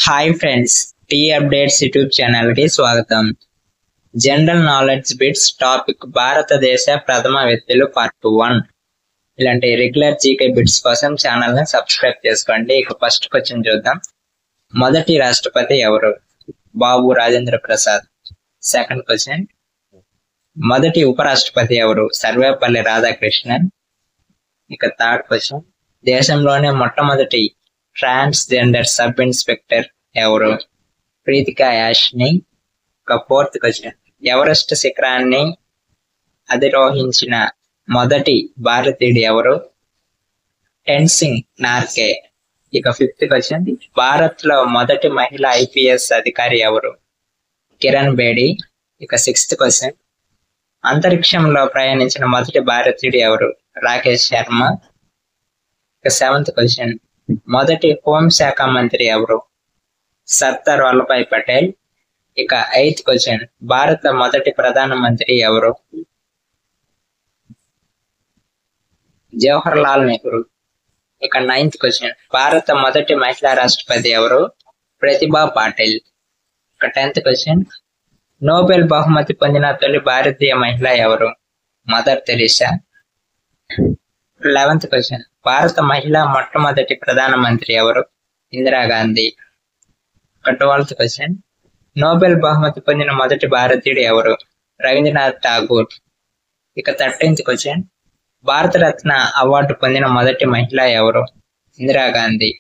Hi friends, tea updates YouTube channel కి స్వాగతం. General knowledge bits topic భారతదేశ ప్రథమ వ్యక్తులు పార్ట్ 1. ఇలాంటి రెగ్యులర్ జీకే బిట్స్ కోసం ఛానల్ ని సబ్స్క్రైబ్ చేసుకోండి. ఇక ఫస్ట్ క్వశ్చన్ చూద్దాం. మొదటి రాష్ట్రపతి ఎవరు? బాబు రాజేంద్ర ప్రసాద్. సెకండ్ క్వశ్చన్, మొదటి ఉపరాష్ట్రపతి ఎవరు? సర్వేపల్లి రాధాకృష్ణన్. ఇక థర్డ్ క్వశ్చన్, దేశంలోనే మొట్టమొదటి ట్రాన్స్జెండర్ సబ్ ఇన్స్పెక్టర్ ఎవరు? ప్రీతికా యాష్ని. ఇక ఫోర్త్ క్వశ్చన్, ఎవరెస్ట్ శిఖరాన్ని అధిరోహించిన మొదటి భారతీయుడు ఎవరు? టెన్సింగ్ నార్గే. ఇక ఫిఫ్త్ క్వశ్చన్, భారత్ లో మొదటి మహిళా ఐపీఎస్ అధికారి ఎవరు? కిరణ్ బేడి. ఇక సిక్స్త్ క్వశ్చన్, అంతరిక్షంలో ప్రయాణించిన మొదటి భారతీయుడు ఎవరు? రాకేష్ శర్మ. ఇక సెవెంత్ క్వశ్చన్, మొదటి హోంశాఖ మంత్రి ఎవరు? సర్దార్ వల్లభాయ్ పటేల్. ఇక ఎయిత్ క్వశ్చన్, భారత మొదటి ప్రధానమంత్రి ఎవరు? జవహర్ లాల్ నెహ్రూ. ఇక నైన్త్ క్వశ్చన్, భారత మొదటి మహిళా రాష్ట్రపతి ఎవరు? ప్రతిభా పాటిల్. ఇక 10th క్వశ్చన్, నోబెల్ బహుమతి పొందిన తొలి భారతీయ మహిళ ఎవరు? Mother Teresa. 11th క్వశ్చన్, భారత మహిళా మొట్టమొదటి ప్రధానమంత్రి ఎవరు? ఇందిరాగాంధీ. 12th క్వశ్చన్, నోబెల్ బహుమతి పొందిన మొదటి భారతీయుడు ఎవరు? రవీంద్రనాథ్ ఠాగూర్. ఇక 13th క్వశ్చన్, భారతరత్న అవార్డు పొందిన మొదటి మహిళ ఎవరు? ఇందిరాగాంధీ.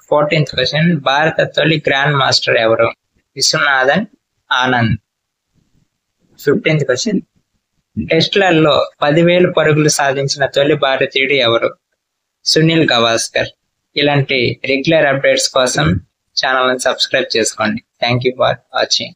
14th క్వశ్చన్, భారత తొలి గ్రాండ్ మాస్టర్ ఎవరు? విశ్వనాథన్ ఆనంద్. 15th క్వశ్చన్, టెస్ట్లలో 10,000 పరుగులు సాధించిన తొలి భారతీయుడు ఎవరు? సునీల్ గవాస్కర్. ఇలాంటి రెగ్యులర్ అప్డేట్స్ కోసం ఛానల్ ని సబ్స్క్రైబ్ చేసుకోండి. Thank you for watching.